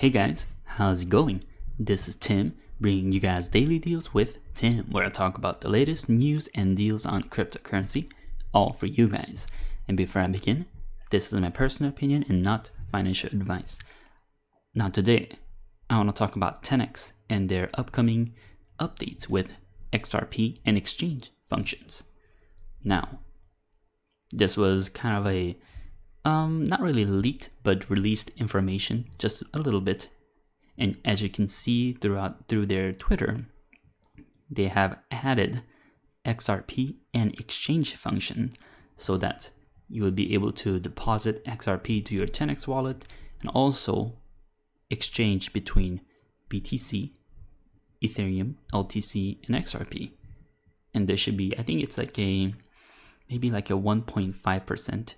Hey guys, how's it going? This is Tim, bringing you guys daily deals with Tim, where I talk about the latest news and deals on cryptocurrency, all for you guys. And before I begin, this is my personal opinion and not financial advice. Now today, I want to talk about TenX and their upcoming updates with XRP and exchange functions. Now, this was kind of a not really leaked, but released information, just a little bit. And as you can see through their Twitter, they have added XRP and exchange function so that you will be able to deposit XRP to your TenX wallet and also exchange between BTC, Ethereum, LTC, and XRP. And there should be, I think it's like maybe like a 1.5%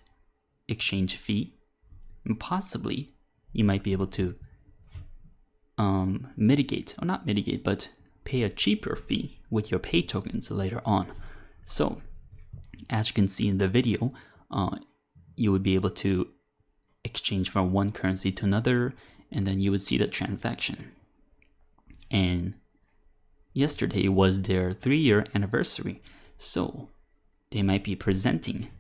exchange fee, and possibly you might be able to but pay a cheaper fee with your pay tokens later on. So as you can see in the video, you would be able to exchange from one currency to another, and then you would see the transaction. And yesterday was their 3-year anniversary, so they might be presenting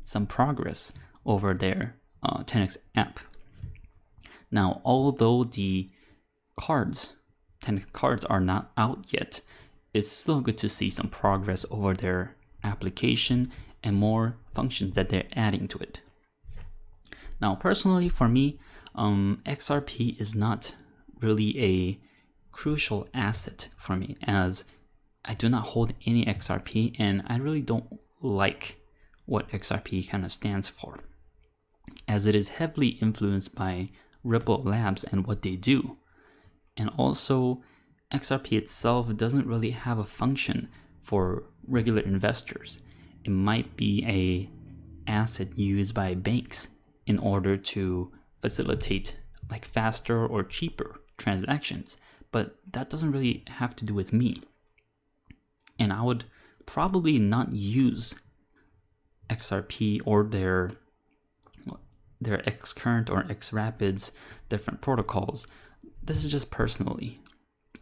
some progress over their TenX app. Now, although the TenX cards are not out yet, it's still good to see some progress over their application and more functions that they're adding to it. Now, personally, for me, XRP is not really a crucial asset for me, as I do not hold any XRP and I really don't like what XRP kind of stands for, as it is heavily influenced by Ripple Labs and what they do. And also, XRP itself doesn't really have a function for regular investors. It might be a asset used by banks in order to facilitate like faster or cheaper transactions, but that doesn't really have to do with me. And I would probably not use XRP or their Xcurrent or Xrapids different protocols. This is just personally.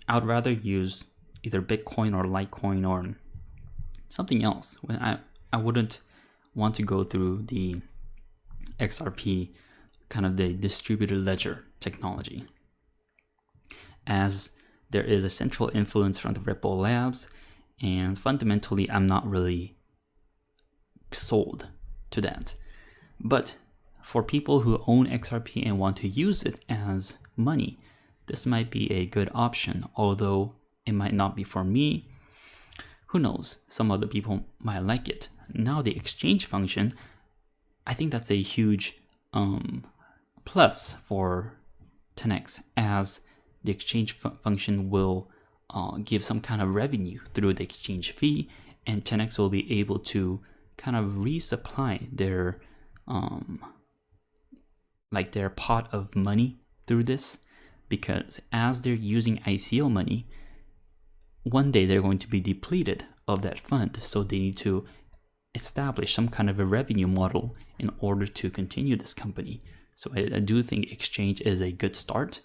I would rather use either Bitcoin or Litecoin or something else. When I wouldn't want to go through the XRP, kind of the distributed ledger technology, as there is a central influence from the Ripple Labs, and fundamentally I'm not really sold to that. But for people who own XRP and want to use it as money, this might be a good option, although it might not be for me. Who knows? Some other people might like it. Now the exchange function, I think that's a huge plus for TenX, as the exchange function will give some kind of revenue through the exchange fee, and TenX will be able to kind of resupply their their pot of money through this, because as they're using ICO money, one day they're going to be depleted of that fund, so they need to establish some kind of a revenue model in order to continue this company. So I do think exchange is a good start,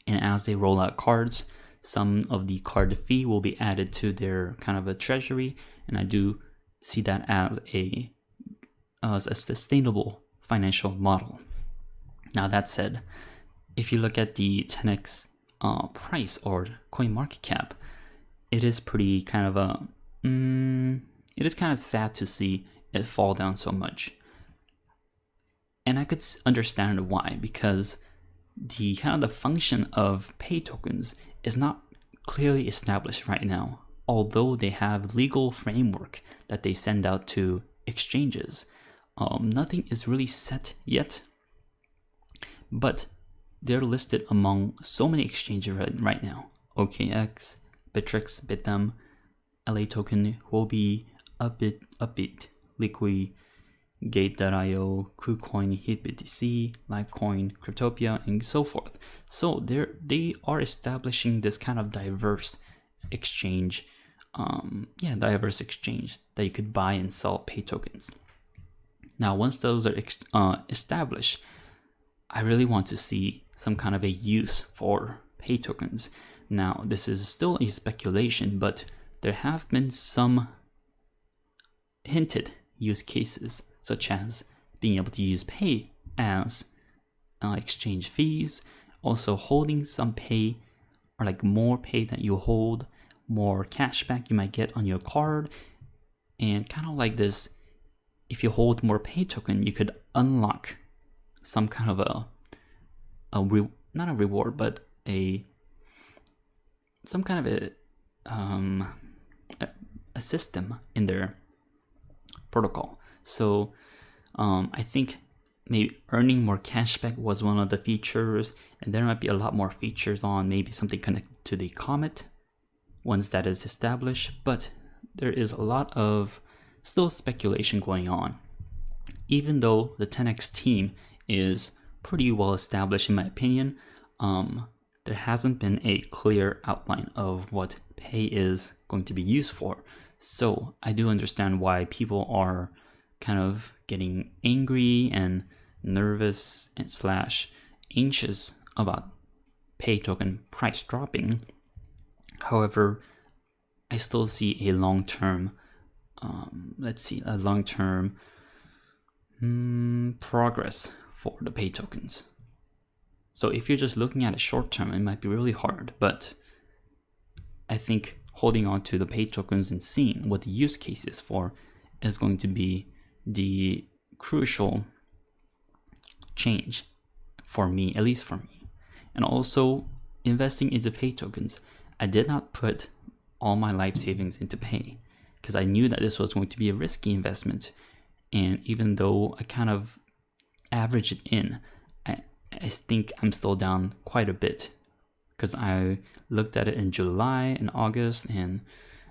and as they roll out cards, some of the card fee will be added to their kind of a treasury, and I do see that as a sustainable financial model. Now that said, if you look at the TenX price or coin market cap, it is pretty kind of it is kind of sad to see it fall down so much. And I could understand why, because the kind of the function of pay tokens is not clearly established right now, although they have legal framework that they send out to exchanges. Nothing is really set yet, but they're listed among so many exchanges right now: OKX, Bittrex, Bithumb, LA Token, Huobi, Upbit, Liquid, Gate.io, KuCoin, HitBTC, Litecoin, Cryptopia, and so forth. So they are establishing this kind of diverse exchange, diverse exchange that you could buy and sell pay tokens. Now, once those are established, I really want to see some kind of a use for pay tokens. Now, this is still a speculation, but there have been some hinted use cases, such as being able to use pay as exchange fees, also holding some pay, or like more pay that you hold, more cashback you might get on your card, and kind of like this, if you hold more pay token, you could unlock some kind of not a reward, but some kind of a system in their protocol. So I think maybe earning more cashback was one of the features, and there might be a lot more features on maybe something connected to the Comet once that is established. But there is a lot of still speculation going on, even though the TenX team is pretty well established in my opinion. There hasn't been a clear outline of what pay is going to be used for. So I do understand why people are kind of getting angry and nervous and / anxious about pay token price dropping. However, I still see a long-term progress for the pay tokens. So if you're just looking at it short term, it might be really hard, but I think holding on to the pay tokens and seeing what the use case is for is going to be the crucial change for me, at least for me. And also investing into pay tokens. I did not put all my life savings into pay because I knew that this was going to be a risky investment. And even though I kind of averaged it in, I think I'm still down quite a bit, because I looked at it in July and August, and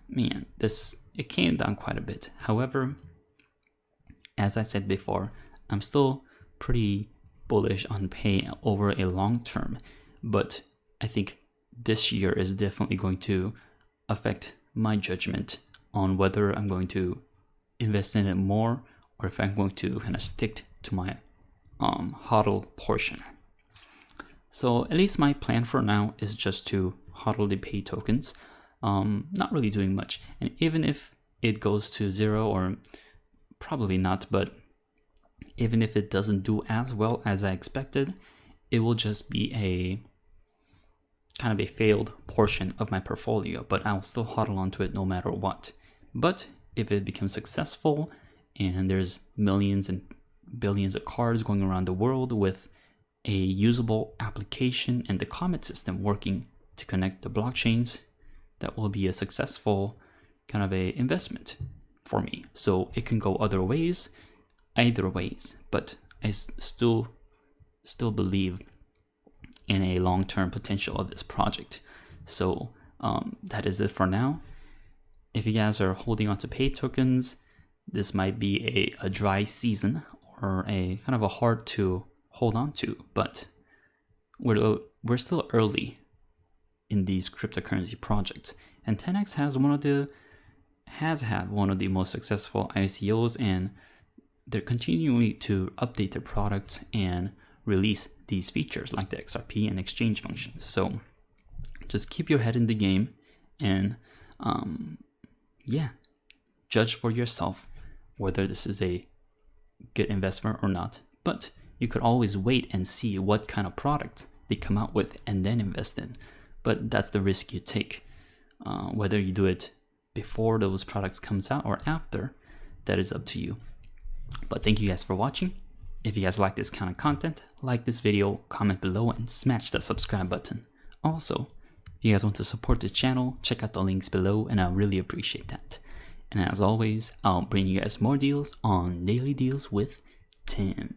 man, it came down quite a bit. However, as I said before, I'm still pretty bullish on pay over a long term, but I think this year is definitely going to affect my judgment on whether I'm going to invest in it more, or if I'm going to kind of stick to my hodl portion. So at least my plan for now is just to hodl the pay tokens, not really doing much. And even if it goes to 0, or probably not, but even if it doesn't do as well as I expected, it will just be a kind of a failed portion of my portfolio, but I'll still hodl onto it no matter what. But if it becomes successful and there's millions and billions of cards going around the world with a usable application and the Comet system working to connect the blockchains, that will be a successful kind of a investment for me. So it can go either ways, but I still believe in a long-term potential of this project. So that is it for now. If you guys are holding on to pay tokens, this might be a dry season, or a kind of a hard to hold on to, but we're still early in these cryptocurrency projects, and TenX has had one of the most successful ICOs, and they're continuing to update their products and release these features like the XRP and exchange functions. So just keep your head in the game and judge for yourself whether this is a good investment or not. But you could always wait and see what kind of products they come out with and then invest in. But that's the risk you take. Whether you do it before those products comes out or after, that is up to you. But thank you guys for watching. If you guys like this kind of content, like this video, comment below, and smash that subscribe button. Also, if you guys want to support this channel, check out the links below, and I'll really appreciate that. And as always, I'll bring you guys more deals on Daily Deals with Tim.